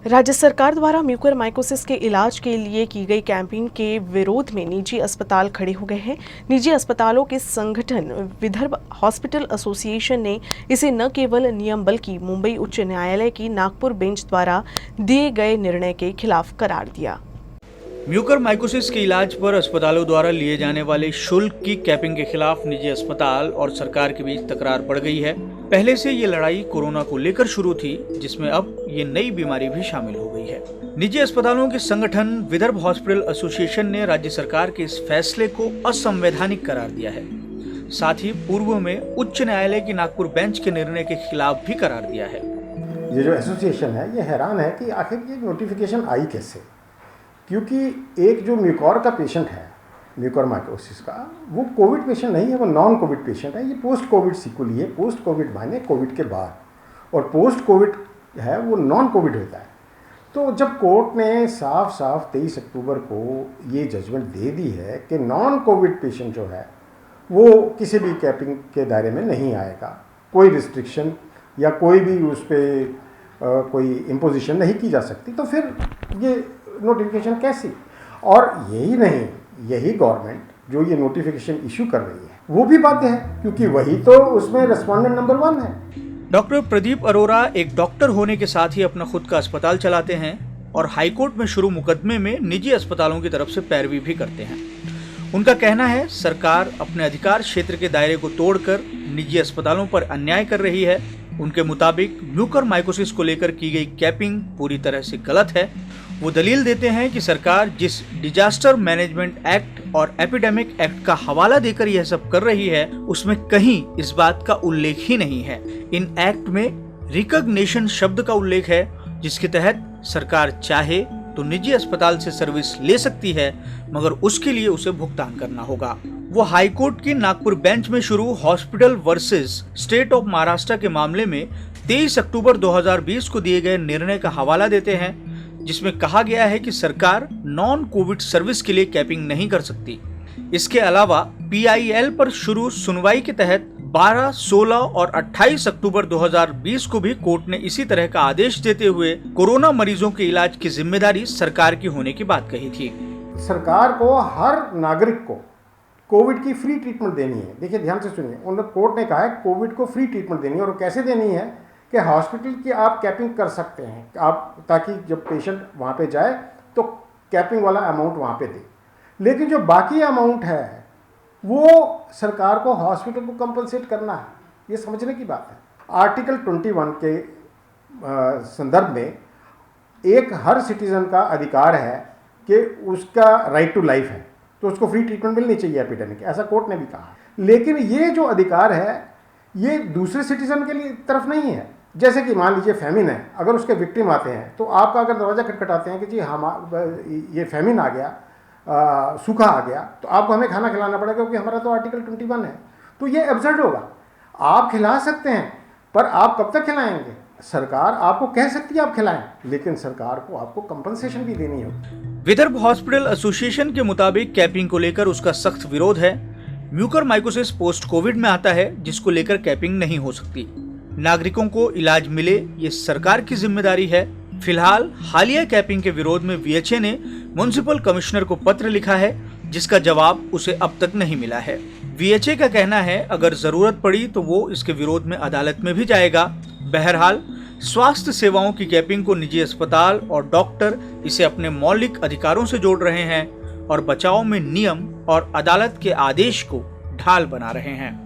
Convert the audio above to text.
राज्य सरकार द्वारा म्यूकरमाइकोसिस के इलाज के लिए की गई कैंपेन के विरोध में निजी अस्पताल खड़े हो गए हैं। निजी अस्पतालों के संगठन विदर्भ हॉस्पिटल एसोसिएशन ने इसे न केवल नियम बल्कि मुंबई उच्च न्यायालय की नागपुर बेंच द्वारा दिए गए निर्णय के खिलाफ करार दिया। म्यूकरमाइकोसिस के इलाज पर अस्पतालों द्वारा लिए जाने वाले शुल्क की कैपिंग के खिलाफ निजी अस्पताल और सरकार के बीच तकरार बढ़ गई है। पहले से ये लड़ाई कोरोना को लेकर शुरू थी, जिसमें अब ये नई बीमारी भी शामिल हो गई है। निजी अस्पतालों के संगठन विदर्भ हॉस्पिटल एसोसिएशन ने राज्य सरकार के इस फैसले को असंवैधानिक करार दिया है। साथ ही पूर्व में उच्च न्यायालय की नागपुर बेंच के निर्णय के खिलाफ भी करार दिया है। ये जो एसोसिएशन है ये हैरान है कि आखिर ये नोटिफिकेशन आई कैसे, क्योंकि एक जो म्यूकोर का पेशेंट है, म्यूकरमाइकोसिस का, वो कोविड पेशेंट नहीं है, वो नॉन कोविड पेशेंट है। ये पोस्ट कोविड सिकुली है। पोस्ट कोविड माने कोविड के बाद, और पोस्ट कोविड है वो नॉन कोविड होता है। तो जब कोर्ट ने साफ 23 अक्टूबर को ये जजमेंट दे दी है कि नॉन कोविड पेशेंट जो है वो किसी भी कैपिंग के दायरे में नहीं आएगा, कोई रिस्ट्रिक्शन या कोई भी उस पर कोई इम्पोजिशन नहीं की जा सकती, तो फिर ये नोटिफिकेशन कैसी? और यही नहीं, यही गवर्नमेंट जो ये नोटिफिकेशन इशू कर रही है वो भी बाध्य है, क्योंकि वही तो उसमें रेस्पोंडेंट नंबर 1 है। डॉक्टर प्रदीप अरोरा एक डॉक्टर होने के साथ ही अपना खुद का अस्पताल चलाते हैं और हाईकोर्ट में शुरू मुकदमे में निजी अस्पतालों की तरफ से पैरवी भी करते हैं। उनका कहना है सरकार अपने अधिकार क्षेत्र के दायरे को तोड़कर निजी अस्पतालों पर अन्याय कर रही है। उनके मुताबिक म्यूकरमाइकोसिस को लेकर की गई कैपिंग पूरी तरह से गलत है। वो दलील देते हैं कि सरकार जिस डिजास्टर मैनेजमेंट एक्ट और एपिडेमिक एक्ट का हवाला देकर यह सब कर रही है, उसमें कहीं इस बात का उल्लेख ही नहीं है। इन एक्ट में रिकॉग्निशन शब्द का उल्लेख है, जिसके तहत सरकार चाहे तो निजी अस्पताल से सर्विस ले सकती है, मगर उसके लिए उसे भुगतान करना होगा। वो हाईकोर्ट की नागपुर बेंच में शुरू hospital versus state of Maharashtra के मामले में 23 अक्टूबर 2020 को दिए गए निर्णय का हवाला देते हैं, जिसमें कहा गया है कि सरकार नॉन कोविड सर्विस के लिए कैपिंग नहीं कर सकती। इसके अलावा PIL पर शुरू सुनवाई के तहत 12, 16 और 28 अक्टूबर 2020 को भी कोर्ट ने इसी तरह का आदेश देते हुए कोरोना मरीजों के इलाज की जिम्मेदारी सरकार की होने की बात कही थी। सरकार को हर नागरिक को कोविड की फ्री ट्रीटमेंट देनी है। देखिए, ध्यान से सुनिए, उन कोर्ट ने कहा है कोविड को फ्री ट्रीटमेंट देनी है, और कैसे देनी है कि हॉस्पिटल की आप कैपिंग कर सकते हैं आप, ताकि जब पेशेंट वहाँ पे जाए तो कैपिंग वाला अमाउंट वहाँ पे दे। लेकिन जो बाकी अमाउंट है वो सरकार को हॉस्पिटल को कंपनसेट करना है। ये समझने की बात है। आर्टिकल 21 के संदर्भ में एक हर सिटीजन का अधिकार है कि उसका राइट टू लाइफ है, तो उसको फ्री ट्रीटमेंट मिलनी चाहिए एपिडेमिक, ऐसा कोर्ट ने भी कहा। लेकिन ये जो अधिकार है ये दूसरे सिटीजन के लिए तरफ नहीं है। जैसे कि मान लीजिए फैमिन है, अगर उसके विक्टिम आते हैं तो आपका अगर दरवाज़ा खटखटाते हैं कि जी हम ये फैमिन आ गया, सूखा आ गया, तो आपको हमें खाना खिलाना पड़ेगा क्योंकि हमारा तो आर्टिकल 21 है। तो ये एब्सर्ड होगा। आप खिला सकते हैं, पर आप कब तक खिलाएंगे? सरकार आपको कह सकती है आप खिलाएं, लेकिन सरकार को आपको कंपनसेशन भी देनी होगी। विदर्भ हॉस्पिटल एसोसिएशन के मुताबिक कैपिंग को लेकर उसका सख्त विरोध है। म्यूकरमाइकोसिस पोस्ट कोविड में आता है, जिसको लेकर कैपिंग नहीं हो सकती। नागरिकों को इलाज मिले, ये सरकार की जिम्मेदारी है। फिलहाल हालिया कैपिंग के विरोध में VHA ने म्युनिसिपल कमिश्नर को पत्र लिखा है, जिसका जवाब उसे अब तक नहीं मिला है। VHA का कहना है अगर जरूरत पड़ी तो वो इसके विरोध में अदालत में भी जाएगा। बहरहाल स्वास्थ्य सेवाओं की कैपिंग को निजी अस्पताल और डॉक्टर इसे अपने मौलिक अधिकारों से जोड़ रहे हैं और बचाव में नियम और अदालत के आदेश को ढाल बना रहे हैं।